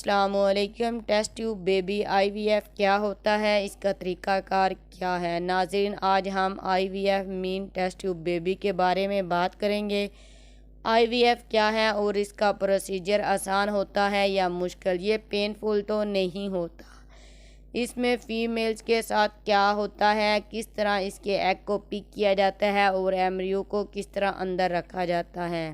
السلام علیکم۔ Test tube baby IVF کیا ہوتا ہے، اس کا طریقہ کار کیا ہے؟ ناظرین، آج ہم IVF مین ٹیسٹ ٹیوب بیبی کے بارے میں بات کریں گے۔ IVF کیا ہے اور اس کا پروسیجر آسان ہوتا ہے یا مشکل؟ یہ پینفل تو نہیں ہوتا۔ اس میں فیمیلز کے ساتھ کیا ہوتا ہے، کس طرح اس کے ایگ کو پک کیا جاتا ہے اور ایمبریو کو کس طرح اندر رکھا جاتا ہے۔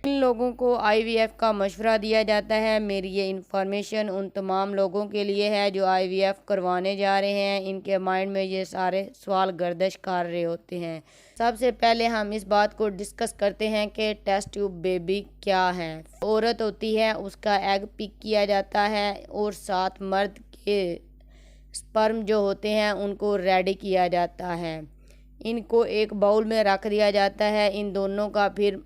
ان لوگوں کو IVF کا مشورہ دیا جاتا ہے۔ میری یہ انفارمیشن ان تمام لوگوں کے لیے ہے جو IVF کروانے جا رہے ہیں۔ ان کے مائنڈ میں یہ سارے سوال گردش کر رہے ہوتے ہیں۔ سب سے پہلے ہم اس بات کو ڈسکس کرتے ہیں کہ ٹیسٹ ٹیوب بیبی کیا ہے۔ عورت ہوتی ہے، اس کا ایگ پک کیا جاتا ہے اور ساتھ مرد کے سپرم جو ہوتے ہیں ان کو ریڈی کیا جاتا ہے۔ ان کو ایک باؤل میں رکھ دیا جاتا ہے۔ ان دونوں کا پھر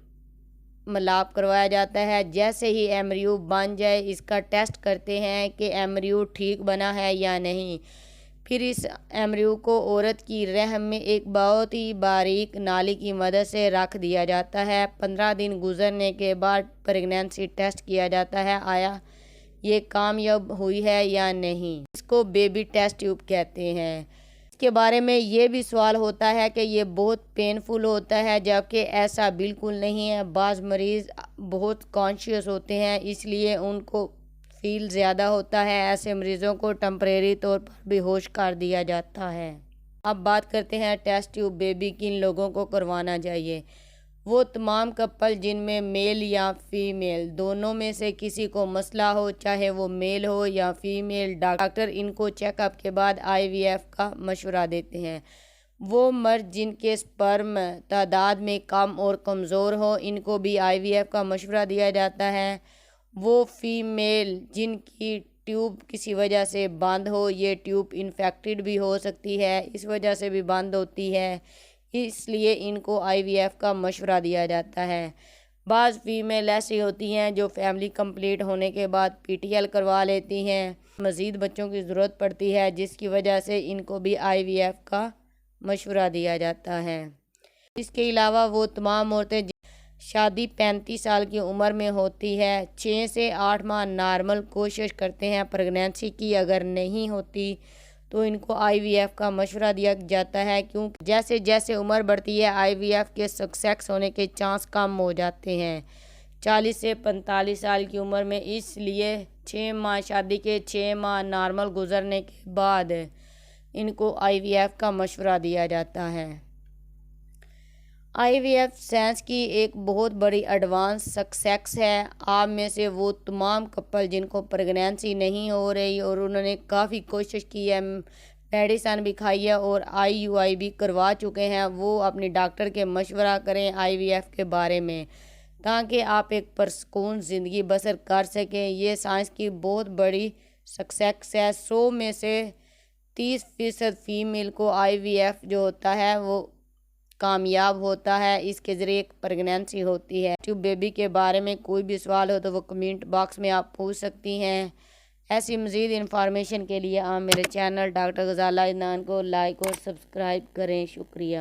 ملاپ کروایا جاتا ہے۔ جیسے ہی ایمبریو بن جائے، اس کا ٹیسٹ کرتے ہیں کہ ایمبریو ٹھیک بنا ہے یا نہیں۔ پھر اس ایمبریو کو عورت کی رحم میں ایک بہت ہی باریک نالی کی مدد سے رکھ دیا جاتا ہے۔ 15 دن گزرنے کے بعد پریگنینسی ٹیسٹ کیا جاتا ہے، آیا یہ کامیاب ہوئی ہے یا نہیں۔ اس کو بیبی ٹیسٹ ٹیوب کہتے ہیں۔ اس کے بارے میں یہ بھی سوال ہوتا ہے کہ یہ بہت پینفل ہوتا ہے، جبکہ ایسا بالکل نہیں ہے۔ بعض مریض بہت کانشیس ہوتے ہیں، اس لیے ان کو فیل زیادہ ہوتا ہے۔ ایسے مریضوں کو ٹمپریری طور پر بے ہوش کر دیا جاتا ہے۔ اب بات کرتے ہیں ٹیسٹ ٹیوب بیبی کن لوگوں کو کروانا چاہیے۔ وہ تمام کپل جن میں میل یا فیمیل دونوں میں سے کسی کو مسئلہ ہو، چاہے وہ میل ہو یا فیمیل، ڈاکٹر ان کو چیک اپ کے بعد IVF کا مشورہ دیتے ہیں۔ وہ مرد جن کے سپرم تعداد میں کم اور کمزور ہو، ان کو بھی IVF کا مشورہ دیا جاتا ہے۔ وہ فیمیل جن کی ٹیوب کسی وجہ سے بند ہو، یہ ٹیوب انفیکٹڈ بھی ہو سکتی ہے، اس وجہ سے بھی بند ہوتی ہے، اس لیے ان کو IVF کا مشورہ دیا جاتا ہے۔ بعض فیمیل ایسی ہوتی ہیں جو فیملی کمپلیٹ ہونے کے بعد PTL کروا لیتی ہیں، مزید بچوں کی ضرورت پڑتی ہے، جس کی وجہ سے ان کو بھی IVF کا مشورہ دیا جاتا ہے۔ اس کے علاوہ وہ تمام عورتیں شادی 35 سال کی عمر میں ہوتی ہے، 6 سے 8 ماہ نارمل کوشش کرتے ہیں پریگنینسی کی، اگر نہیں ہوتی تو ان کو IVF کا مشورہ دیا جاتا ہے، کیونکہ جیسے جیسے عمر بڑھتی ہے IVF کے سکسیس ہونے کے چانس کم ہو جاتے ہیں 40 سے 45 سال کی عمر میں۔ اس لیے 6 ماہ شادی کے 6 ماہ نارمل گزرنے کے بعد ان کو IVF کا مشورہ دیا جاتا ہے۔ IVF سائنس کی ایک بہت بڑی ایڈوانس سکسیس ہے۔ آپ میں سے وہ تمام کپل جن کو پریگنینسی نہیں ہو رہی اور انہوں نے کافی کوشش کی ہے، میڈیسن بھی کھائی ہے اور IUI بھی کروا چکے ہیں، وہ اپنی ڈاکٹر کے مشورہ کریں IVF کے بارے میں، تاکہ آپ ایک پرسکون زندگی بسر کر سکیں۔ یہ سائنس کی بہت بڑی سکسیس ہے۔ 100 میں سے 30% فیمیل کو IVF جو ہوتا ہے وہ کامیاب ہوتا ہے، اس کے ذریعے ایک پریگنینسی ہوتی ہے۔ ٹیوب بیبی کے بارے میں کوئی بھی سوال ہو تو وہ کمنٹ باکس میں آپ پوچھ سکتی ہیں۔ ایسی مزید انفارمیشن کے لیے آپ میرے چینل ڈاکٹر غزالہ عدنان کو لائک اور سبسکرائب کریں۔ شکریہ۔